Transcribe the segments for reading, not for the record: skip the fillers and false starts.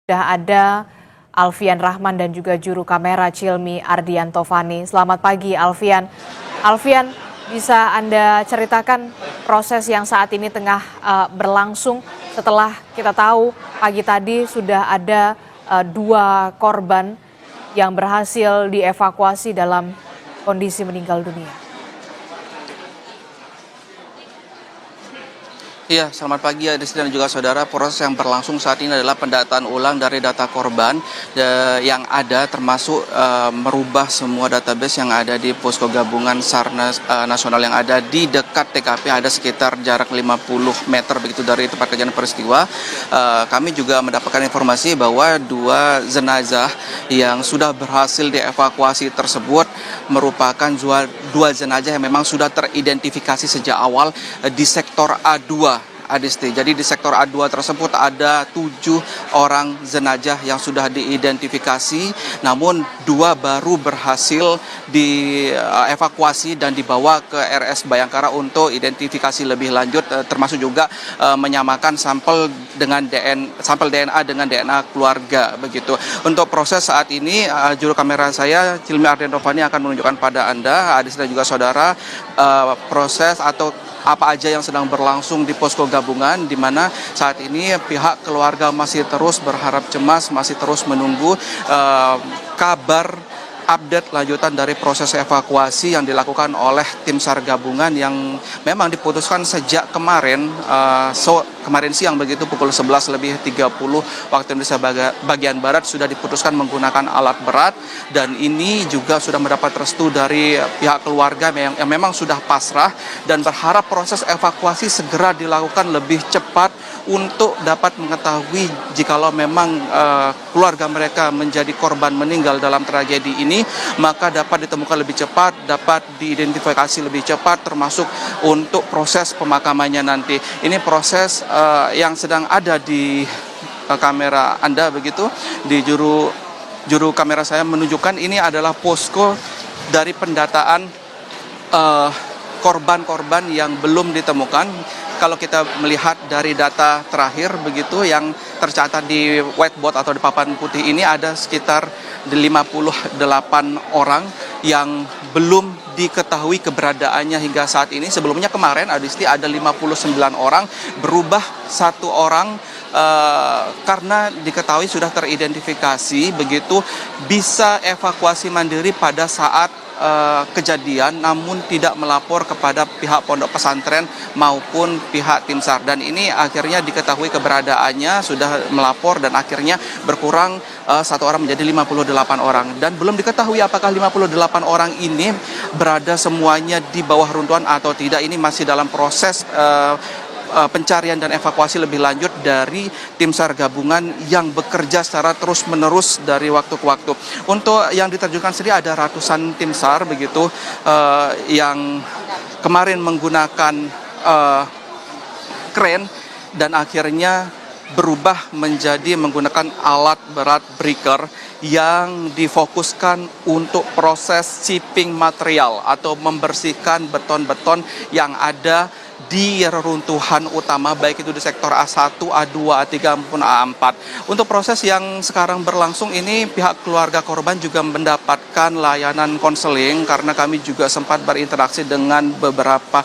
Sudah ada Alfian Rahman dan juga juru kamera Cilmi Ardiantovani. Selamat pagi Alfian. Alfian, bisa Anda ceritakan proses yang saat ini tengah berlangsung setelah kita tahu pagi tadi sudah ada 2 korban yang berhasil dievakuasi dalam kondisi meninggal dunia. Iya, selamat pagi Adisti dan juga saudara. Proses yang berlangsung saat ini adalah pendataan ulang dari data korban yang ada, termasuk merubah semua database yang ada di posko gabungan SAR nasional yang ada di dekat TKP, ada sekitar jarak 50 meter begitu dari tempat kejadian peristiwa. Kami juga mendapatkan informasi bahwa 2 jenazah yang sudah berhasil dievakuasi tersebut merupakan 2 jenazah yang memang sudah teridentifikasi sejak awal di sektor A2. Adisti. Jadi di sektor A2 tersebut ada 7 orang jenazah yang sudah diidentifikasi, namun 2 baru berhasil dievakuasi dan dibawa ke RS Bayangkara untuk identifikasi lebih lanjut, termasuk juga menyamakan sampel DNA dengan DNA keluarga begitu. Untuk proses saat ini juru kamera saya Cilmi Ardiantovani akan menunjukkan pada Anda, Adisti dan juga saudara, proses atau apa aja yang sedang berlangsung di posko gabungan, di mana saat ini pihak keluarga masih terus berharap cemas, masih terus menunggu kabar update lanjutan dari proses evakuasi yang dilakukan oleh tim SAR gabungan yang memang diputuskan sejak kemarin siang begitu pukul 11:30 waktu Indonesia bagian Barat sudah diputuskan menggunakan alat berat, dan ini juga sudah mendapat restu dari pihak keluarga yang memang sudah pasrah dan berharap proses evakuasi segera dilakukan lebih cepat untuk dapat mengetahui jikalau memang keluarga mereka menjadi korban meninggal dalam tragedi ini, maka dapat ditemukan lebih cepat, dapat diidentifikasi lebih cepat, termasuk untuk proses pemakamannya nanti. Ini proses yang sedang ada di kamera Anda begitu, di juru kamera saya menunjukkan ini adalah posko dari pendataan korban-korban yang belum ditemukan. Kalau kita melihat dari data terakhir begitu yang tercatat di whiteboard atau di papan putih ini, ada sekitar 58 orang yang belum diketahui keberadaannya hingga saat ini. Sebelumnya kemarin Adisti ada 59 orang, berubah 1 orang karena diketahui sudah teridentifikasi begitu, bisa evakuasi mandiri pada saat kejadian, namun tidak melapor kepada pihak pondok pesantren maupun pihak tim SAR, dan ini akhirnya diketahui keberadaannya, sudah melapor dan akhirnya berkurang 1 orang menjadi 58 orang, dan belum diketahui apakah 58 orang ini berada semuanya di bawah runtuhan atau tidak. Ini masih dalam proses pencarian dan evakuasi lebih lanjut dari tim SAR gabungan yang bekerja secara terus-menerus dari waktu ke waktu. Untuk yang diterjunkan sendiri ada ratusan tim SAR begitu yang kemarin menggunakan kren dan akhirnya berubah menjadi menggunakan alat berat breaker yang difokuskan untuk proses shipping material atau membersihkan beton-beton yang ada di reruntuhan utama, baik itu di sektor A1, A2, A3 maupun A4. Untuk proses yang sekarang berlangsung ini, pihak keluarga korban juga mendapatkan layanan konseling, karena kami juga sempat berinteraksi dengan beberapa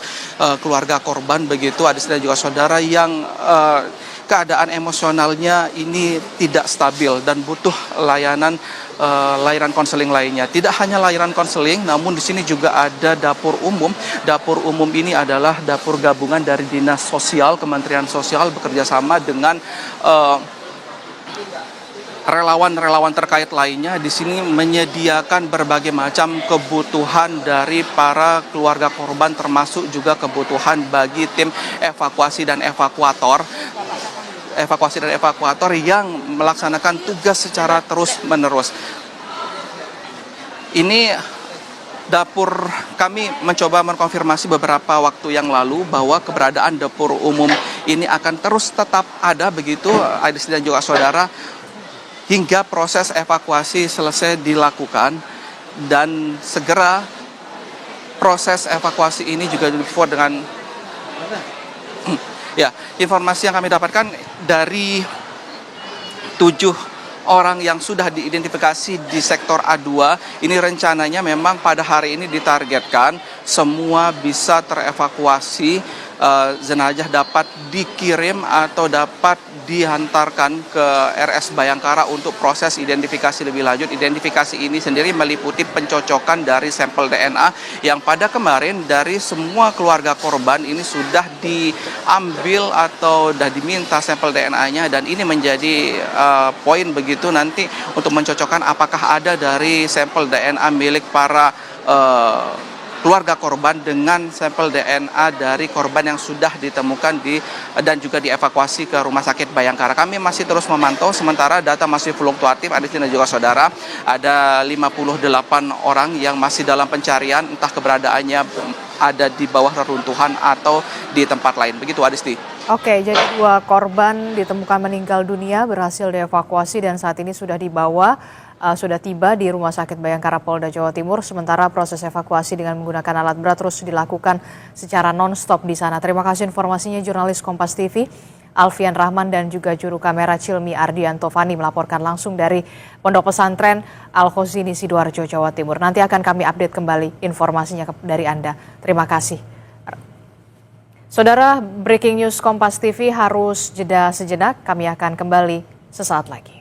keluarga korban begitu, Adisti dan juga saudara, yang keadaan emosionalnya ini tidak stabil dan butuh layanan konseling lainnya. Tidak hanya layanan konseling, namun di sini juga ada dapur umum. Dapur umum ini adalah dapur gabungan dari Dinas Sosial, Kementerian Sosial bekerjasama dengan relawan-relawan terkait lainnya. Di sini menyediakan berbagai macam kebutuhan dari para keluarga korban, termasuk juga kebutuhan bagi tim evakuasi dan evakuator yang melaksanakan tugas secara terus-menerus. Ini dapur, kami mencoba mengkonfirmasi beberapa waktu yang lalu bahwa keberadaan dapur umum ini akan terus tetap ada begitu, Adisti dan juga saudara, hingga proses evakuasi selesai dilakukan, dan segera proses evakuasi ini juga dilakukan dengan ya, informasi yang kami dapatkan dari 7 orang yang sudah diidentifikasi di sektor A2 ini rencananya memang pada hari ini ditargetkan semua bisa terevakuasi, jenazah dapat dikirim atau dapat dihantarkan ke RS Bayangkara untuk proses identifikasi lebih lanjut. Identifikasi ini sendiri meliputi pencocokan dari sampel DNA yang pada kemarin dari semua keluarga korban ini sudah diambil atau sudah diminta sampel DNA-nya, dan ini menjadi poin begitu nanti untuk mencocokkan apakah ada dari sampel DNA milik para keluarga korban dengan sampel DNA dari korban yang sudah ditemukan dan juga dievakuasi ke Rumah Sakit Bayangkara. Kami masih terus memantau, sementara data masih fluktuatif, Adisti dan juga saudara. Ada 58 orang yang masih dalam pencarian, entah keberadaannya ada di bawah reruntuhan atau di tempat lain. Begitu, Adisti. Oke, jadi 2 korban ditemukan meninggal dunia berhasil dievakuasi dan saat ini sudah tiba di Rumah Sakit Bayangkara Polda Jawa Timur, sementara proses evakuasi dengan menggunakan alat berat terus dilakukan secara non-stop di sana. Terima kasih informasinya jurnalis Kompas TV, Alfian Rahman dan juga juru kamera Cilmi Ardianto Fani melaporkan langsung dari Pondok Pesantren Al-Khozini Sidoarjo, Jawa Timur. Nanti akan kami update kembali informasinya dari Anda. Terima kasih. Saudara, breaking news Kompas TV harus jeda sejenak, kami akan kembali sesaat lagi.